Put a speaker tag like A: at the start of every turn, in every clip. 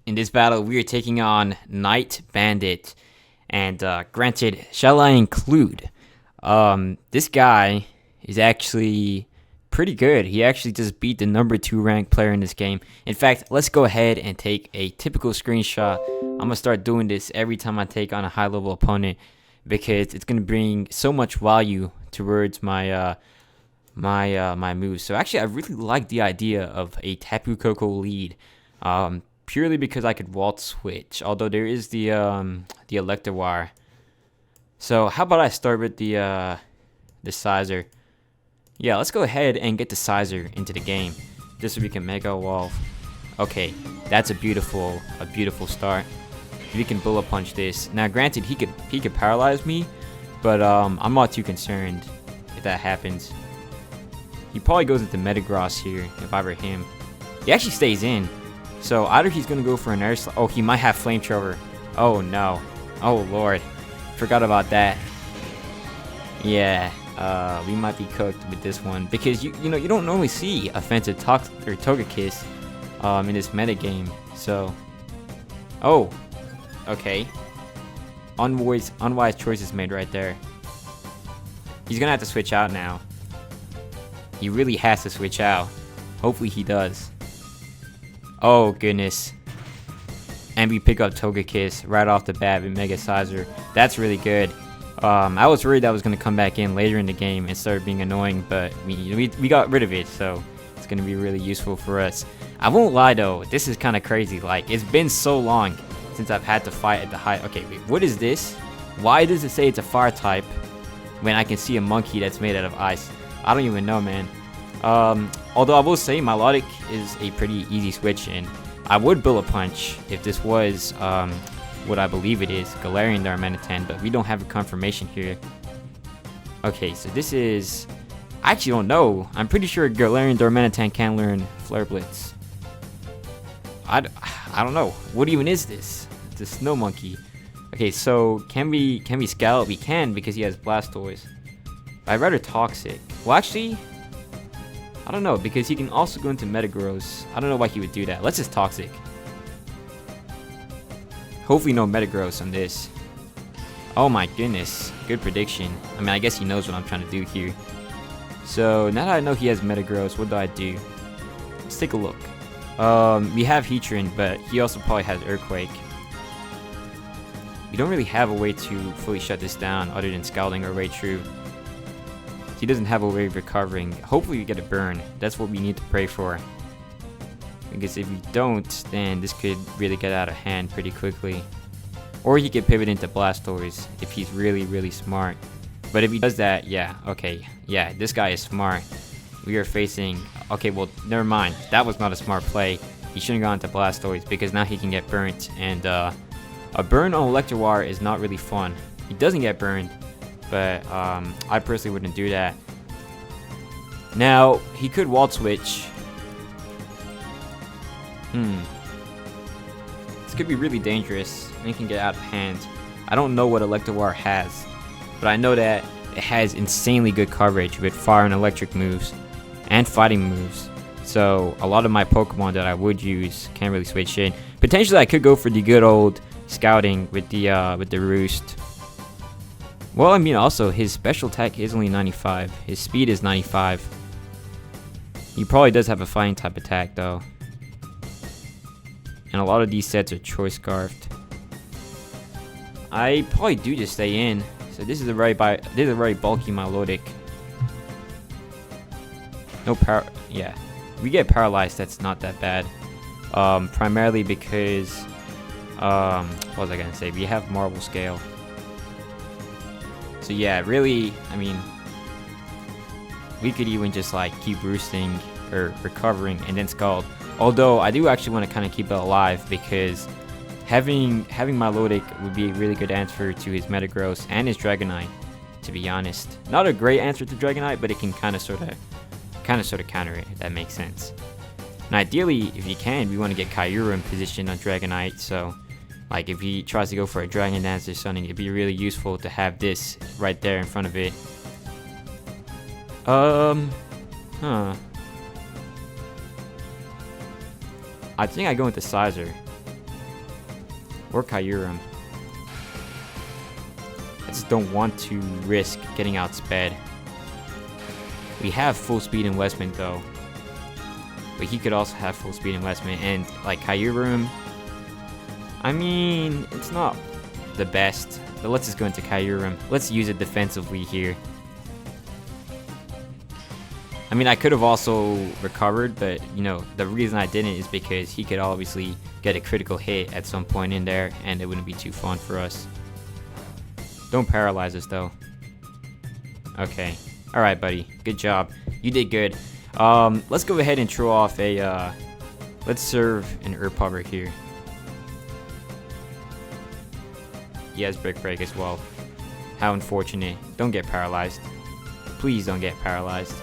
A: In this battle, we are taking on Knight Bandit. And granted, shall I include, this guy is actually pretty good. He actually just beat the number 2 ranked player in this game. In fact, let's go ahead and take a typical screenshot. I'm going to start doing this every time I take on a high level opponent because it's going to bring so much value towards my my moves. So actually, I really like the idea of a Tapu Koko lead. Purely because I could Walt Switch, although there is the Electivire. So how about I start with the Sizer? Yeah, let's go ahead and get the Sizer into the game, just so we can Mega Evolve. Okay, that's a beautiful start. We can Bullet Punch this. Now, granted, he could paralyze me, but I'm not too concerned if that happens. He probably goes into Metagross here if I were him. He actually stays in. So either he's going to go for an Air Slash. Oh, he might have Flamethrower. Oh, no. Oh, Lord. Forgot about that. Yeah, we might be cooked with this one. Because, you don't normally see offensive Togekiss in this metagame. So, oh, okay. Unwise choices made right there. He's going to have to switch out now. He really has to switch out. Hopefully he does. Oh, goodness. And we pick up Togekiss right off the bat with Mega Sizer. That's really good. I was worried that was going to come back in later in the game and start being annoying, but we got rid of it, so it's going to be really useful for us. I won't lie, though. This is kind of crazy. Like, it's been so long since I've had to fight at the high... Okay, wait, what is this? Why does it say it's a fire type when I can see a monkey that's made out of ice? I don't even know, man. Although I will say Milotic is a pretty easy switch in. I would Bullet Punch if this was what I believe it is, Galarian Darmanitan, but we don't have a confirmation here. Okay, so this is... I actually don't know. I'm pretty sure Galarian Darmanitan can learn Flare Blitz. I don't know. What even is this? It's a Snow Monkey. Okay, so can we Scout? We can because he has Blastoise. But I'd rather Toxic. Well, actually... I don't know, because he can also go into Metagross. I don't know why he would do that. Let's just Toxic. Hopefully no Metagross on this. Oh my goodness. Good prediction. I mean, I guess he knows what I'm trying to do here. So, now that I know he has Metagross, what do? Let's take a look. We have Heatran, but he also probably has Earthquake. We don't really have a way to fully shut this down other than Scalding or Raytrue. He doesn't have a way of recovering. Hopefully we get a burn. That's what we need to pray for. Because if we don't, then this could really get out of hand pretty quickly. Or he could pivot into Blastoise if he's really, really smart. But if he does that, yeah, okay. Yeah, this guy is smart. We are facing... Okay, well, never mind. That was not a smart play. He shouldn't have gone into Blastoise because now he can get burnt. And a burn on Electivire is not really fun. He doesn't get burned. But I personally wouldn't do that. Now, he could Walt Switch. This could be really dangerous. And it can get out of hand. I don't know what Electivire has. But I know that it has insanely good coverage with fire and electric moves. And fighting moves. So, a lot of my Pokemon that I would use can't really switch in. Potentially, I could go for the good old Scouting with the Roost. Well, I mean, also, his special attack is only 95. His speed is 95. He probably does have a fighting type attack, though. And a lot of these sets are Choice Scarfed. I probably do just stay in. So this is a very bulky Milotic. No power. Yeah, we get paralyzed. That's not that bad. Primarily because what was I gonna say? We have Marble Scale. So yeah, really, I mean, we could even just like keep roosting or recovering and then Scald. Although I do actually want to kind of keep it alive because having Milotic would be a really good answer to his Metagross and his Dragonite, to be honest. Not a great answer to Dragonite, but it can kind of sort of counter it, if that makes sense. And ideally, if you can, we want to get Kyurem positioned on Dragonite, so like if he tries to go for a Dragon Dance or something, it'd be really useful to have this right there in front of it. I think I go with the Sizer. or Kyurem. I just don't want to risk getting outsped. We have full speed investment though, but he could also have full speed investment, and like Kyurem, I mean, it's not the best, but let's just go into Kyurem. Let's use it defensively here. I mean, I could have also recovered, but you know, the reason I didn't is because he could obviously get a critical hit at some point in there, and it wouldn't be too fun for us. Don't paralyze us though. Okay. Alright, buddy. Good job. You did good. Let's go ahead and throw off a, let's serve an Earth Puffer here. He has Brick Break as well. How unfortunate. Don't get paralyzed. Please don't get paralyzed.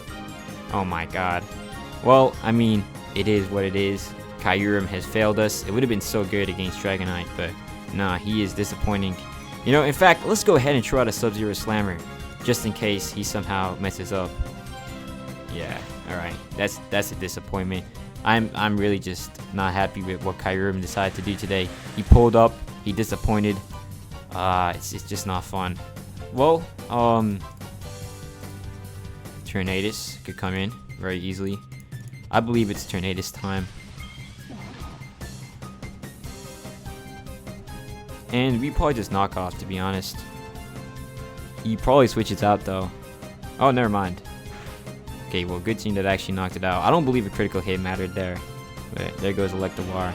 A: Oh my god. Well, I mean, it is what it is. Kyurem has failed us. It would have been so good against Dragonite, but nah, he is disappointing. You know, in fact, let's go ahead and throw out a Sub-Zero Slammer, just in case he somehow messes up. Yeah, alright. That's a disappointment. I'm really just not happy with what Kyurem decided to do today. He pulled up, he disappointed. It's just not fun. Well, Tornadus could come in very easily. I believe it's Tornadus time. And we probably just knock off, to be honest. He probably switches out though. Oh, never mind. Okay, well, good team that actually knocked it out. I don't believe a critical hit mattered there. But there goes Electivire.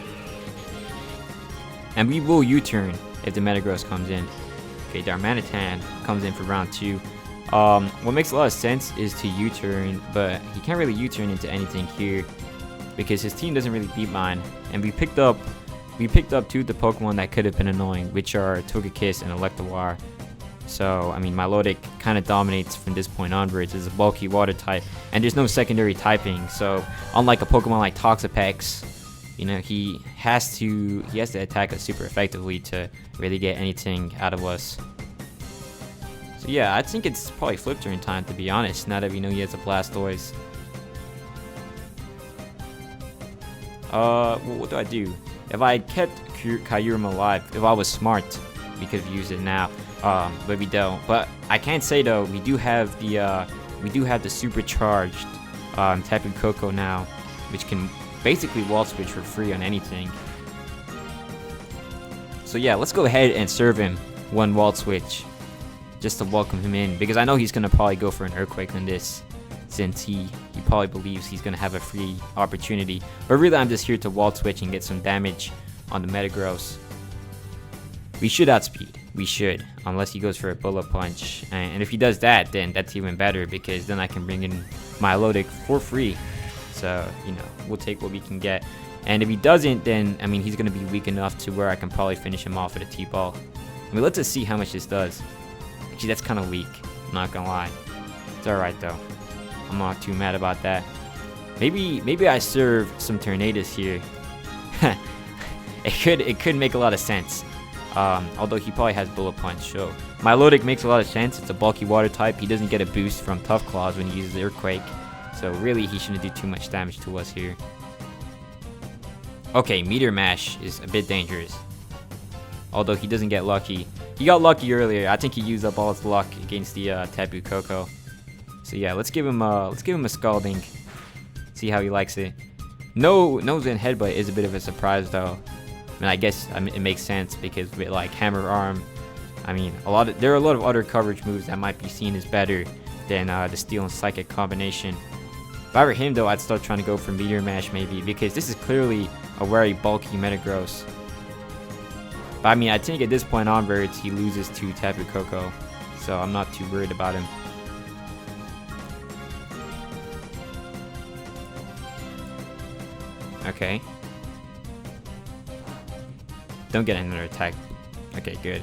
A: And we will U-turn if the Metagross comes in. Okay, Darmanitan comes in for round 2. What makes a lot of sense is to U-turn, but he can't really U-turn into anything here because his team doesn't really beat mine. And we picked up two of the Pokemon that could have been annoying, which are Togekiss and Electivire. So, I mean, Milotic kind of dominates from this point onwards. It's a bulky water type, and there's no secondary typing. So, unlike a Pokemon like Toxapex, you know, he has to attack us super effectively to really get anything out of us. So yeah, I think it's probably flip turn time, to be honest, now that we know he has a Blastoise. What do I do? If I kept Kyurem alive, if I was smart, we could have used it now. But we don't. But I can say though, we do have the supercharged Tapu Koko now, which can basically wall switch for free on anything. So yeah, let's go ahead and serve him one wall switch, just to welcome him in, because I know he's gonna probably go for an Earthquake on this, since he probably believes he's gonna have a free opportunity. But really, I'm just here to wall switch and get some damage on the Metagross. We should outspeed. We should, unless he goes for a Bullet Punch. And if he does that, then that's even better, because then I can bring in Milotic for free. So, you know, we'll take what we can get. And if he doesn't, then, I mean, he's going to be weak enough to where I can probably finish him off with a T-Ball. I mean, let's just see how much this does. Actually, that's kind of weak. I'm not going to lie. It's alright, though. I'm not too mad about that. Maybe I serve some Tornadus here. It could make a lot of sense. Although he probably has Bullet Punch, so Milotic makes a lot of sense. It's a bulky water type. He doesn't get a boost from Tough Claws when he uses Earthquake, so really he shouldn't do too much damage to us here. Okay, Meteor Mash is a bit dangerous, although he doesn't get lucky. He got lucky earlier. I think he used up all his luck against the Tapu Koko. So yeah, let's give him a Scalding. See how he likes it. Nose and Headbutt is a bit of a surprise though. I mean, I guess it makes sense because with like Hammer Arm, I mean, there are a lot of other coverage moves that might be seen as better than the Steel and Psychic combination. If I were him though, I'd start trying to go for Meteor Mash maybe, because this is clearly a very bulky Metagross. But I mean, I think at this point onwards, he loses to Tapu Koko, so I'm not too worried about him. Okay. Don't get another attack. Okay, good.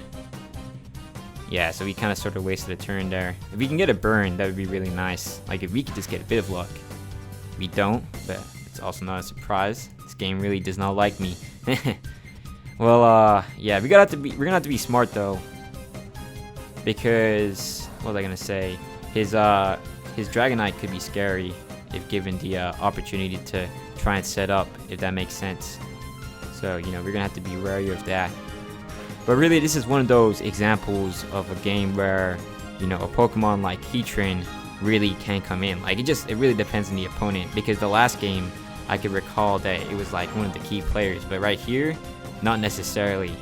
A: Yeah, so we kind of sort of wasted a turn there. If we can get a burn, that would be really nice. Like, if we could just get a bit of luck. We don't, but it's also not a surprise. This game really does not like me. Well, yeah, we're gonna have to be smart though, because what was I gonna say? His Dragonite could be scary if given the opportunity to try and set up, if that makes sense. So, you know, we're gonna have to be wary of that. But really, this is one of those examples of a game where, you know, a Pokemon like Kyurem really can come in. Like, it really depends on the opponent, because the last game, I could recall that it was like one of the key players, but right here, not necessarily.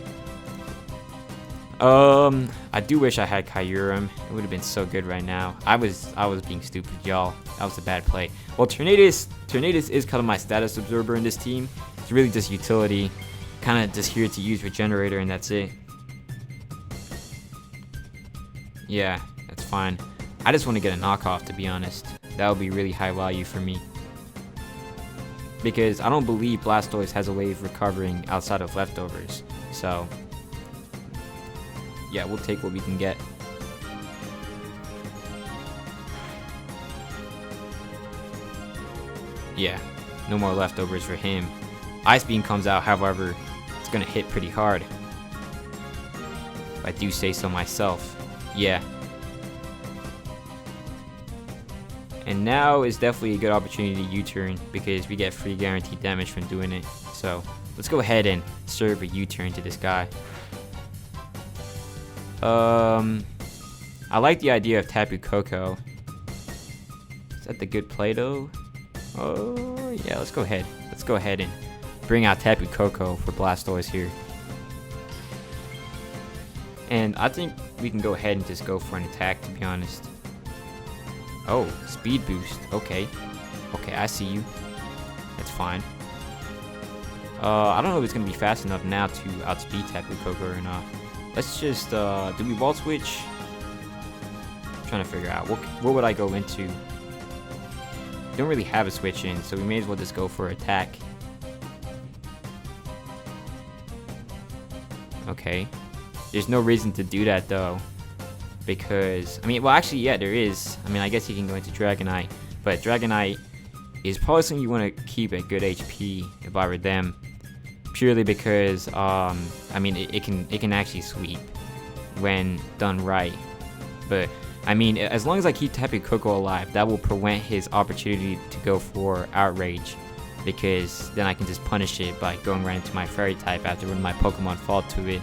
A: I do wish I had Kyurem. It would have been so good right now. I was being stupid, y'all. That was a bad play. Well, Tornadus is kind of my status absorber in this team. It's really just utility, kind of just here to use Regenerator, and that's it. Yeah, that's fine. I just want to get a knockoff, to be honest. That would be really high value for me, because I don't believe Blastoise has a way of recovering outside of leftovers. So yeah, we'll take what we can get. Yeah, no more leftovers for him. Ice Beam comes out, however, it's gonna hit pretty hard, if I do say so myself. Yeah. And now is definitely a good opportunity to U-turn, because we get free guaranteed damage from doing it. So let's go ahead and serve a U-turn to this guy. I like the idea of Tapu Koko. Is that the good play though? Oh yeah, let's go ahead. Let's go ahead and bring out Tapu Koko for Blastoise here. And I think we can go ahead and just go for an attack, to be honest. Oh, speed boost. Okay. Okay, I see you. That's fine. I don't know if it's going to be fast enough now to outspeed Tapu Koko or not. Let's just, do we Volt Switch? I'm trying to figure out. What would I go into? Don't really have a switch in, so we may as well just go for attack. Okay. There's no reason to do that though, because, I mean, well actually yeah, there is. I mean, I guess you can go into Dragonite, but Dragonite is probably something you want to keep at good HP if I were them, purely because I mean it can actually sweep when done right. But I mean, as long as I keep Tapu Koko alive, that will prevent his opportunity to go for Outrage, because then I can just punish it by going right into my Fairy type after when my Pokemon fall to it.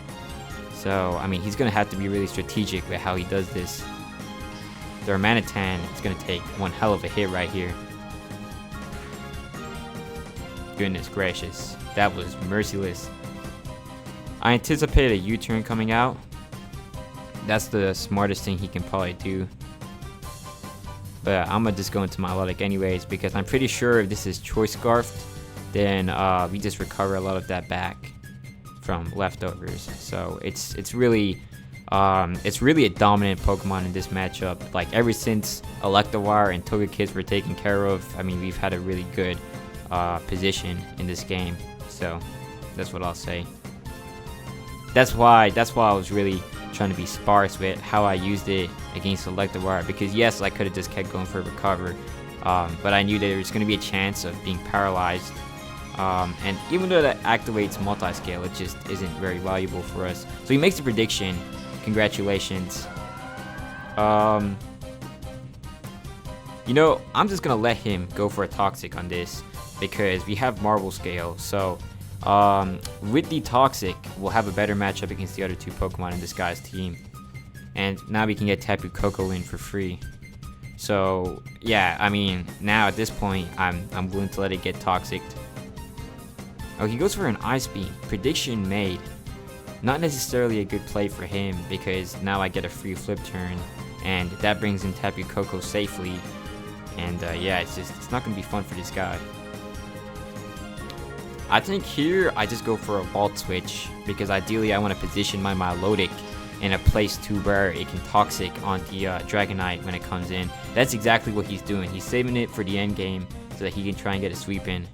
A: So, I mean, he's going to have to be really strategic with how he does this. The Darmanitan is going to take one hell of a hit right here. Goodness gracious. That was merciless. I anticipate a U-turn coming out. That's the smartest thing he can probably do. But I'm going to just go into Milotic anyways, because I'm pretty sure if this is Choice Scarfed, then we just recover a lot of that back from leftovers. So it's really a dominant Pokemon in this matchup. Like, ever since Electivire and Togekiss were taken care of, I mean, we've had a really good position in this game. So that's what I'll say. That's why I was really trying to be sparse with how I used it against Electivire, because yes, I could have just kept going for a recover, but I knew that there was going to be a chance of being paralyzed. And even though that activates multi-scale, it just isn't very valuable for us. So he makes a prediction. Congratulations. You know, I'm just gonna let him go for a Toxic on this, because we have Marble Scale. So with the Toxic, we'll have a better matchup against the other two Pokemon in this guy's team. And now we can get Tapu Koko in for free. So yeah, I mean, now at this point, I'm willing to let it get Toxic. Oh, he goes for an Ice Beam. Prediction made. Not necessarily a good play for him, because now I get a free flip turn, and that brings in Tapu Koko safely. And yeah, it's not going to be fun for this guy. I think here I just go for a Volt Switch, because ideally I want to position my Milotic in a place to where it can Toxic on the Dragonite when it comes in. That's exactly what he's doing. He's saving it for the end game so that he can try and get a sweep in.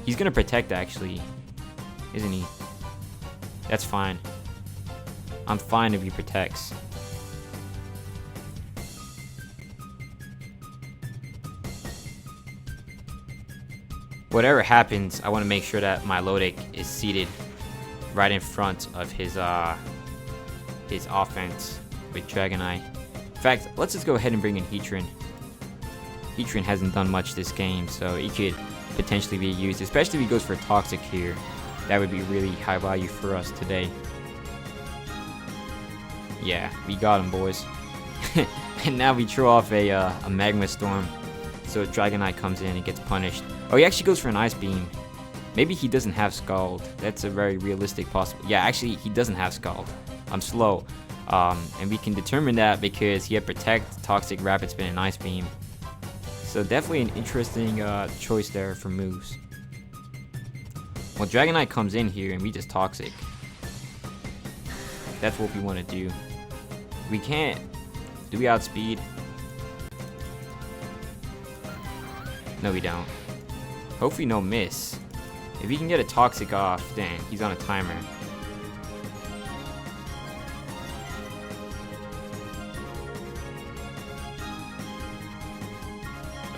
A: He's gonna protect, actually, isn't he? That's fine. I'm fine if he protects. Whatever happens, I want to make sure that my Milotic is seated right in front of his offense with Dragonite. In fact, let's just go ahead and bring in Heatran. Heatran hasn't done much this game, so he could potentially be used, especially if he goes for Toxic here. That would be really high value for us today. Yeah, we got him, boys. And now we throw off a Magma Storm. So if Dragonite comes in, it gets punished. Oh, he actually goes for an Ice Beam. Maybe he doesn't have Scald. That's a very realistic possible. Yeah, actually, he doesn't have Scald. I'm slow. And we can determine that because he had Protect, Toxic, Rapid Spin, and Ice Beam. So definitely an interesting choice there for moves. Well, Dragonite comes in here and we just Toxic. That's what we want to do. We can't. Do we outspeed? No, we don't. Hopefully no miss. If he can get a Toxic off, then he's on a timer.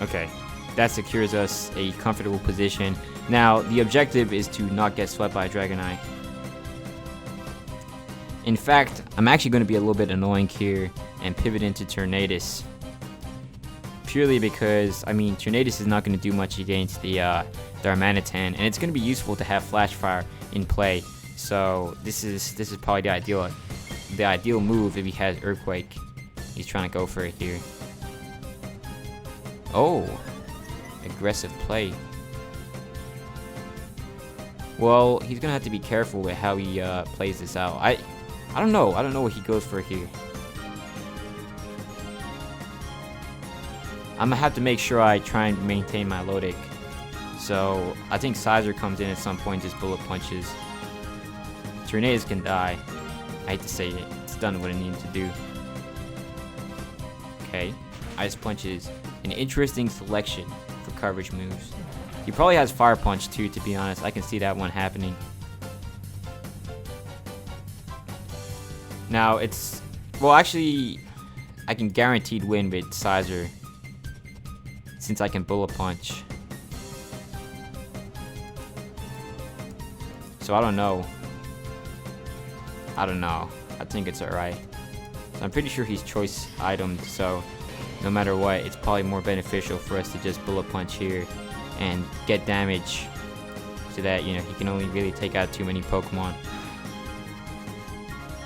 A: Okay, that secures us a comfortable position. Now, the objective is to not get swept by a Dragonite. In fact, I'm actually going to be a little bit annoying here and pivot into Tornadus. Purely because, I mean, Tornadus is not going to do much against the Darmanitan, and it's going to be useful to have Flash Fire in play. So this is probably the ideal move if he has Earthquake. He's trying to go for it here. Oh, aggressive play. Well, he's gonna have to be careful with how he plays this out. I don't know what he goes for here. I'm gonna have to make sure I try and maintain my Lodic. So I think Sizer comes in at some point, just bullet punches. Tornadus can die. I hate to say it. It's done what it needed to do. Okay, Ice Punch is an interesting selection for coverage moves. He probably has Fire Punch too, to be honest. I can see that one happening. Now it's, well, actually I can guaranteed win with Sizer since I can Bullet Punch. So I don't know. I think it's alright. So I'm pretty sure he's choice itemed, so no matter what, it's probably more beneficial for us to just Bullet Punch here and get damage so that, you know, he can only really take out too many Pokemon.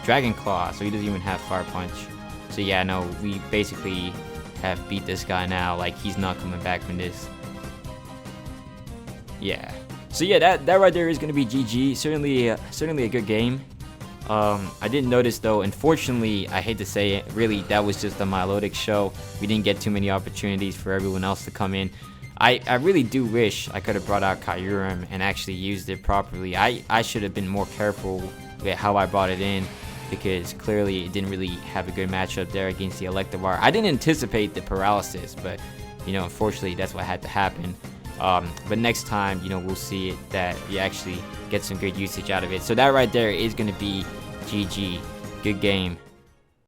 A: Dragon Claw, so he doesn't even have Fire Punch. So yeah, no, we basically have beat this guy now. Like, he's not coming back from this. Yeah. So yeah, that right there is going to be GG. Certainly a good game. I didn't notice though, unfortunately, I hate to say it, really, that was just a Milotic show. We didn't get too many opportunities for everyone else to come in. I really do wish I could have brought out Kyurem and actually used it properly. I should have been more careful with how I brought it in, because clearly it didn't really have a good matchup there against the Electivire. I didn't anticipate the paralysis, but, you know, unfortunately that's what had to happen. But next time, you know, we'll see it that we actually get some good usage out of it. So that right there is going to be GG. Good game.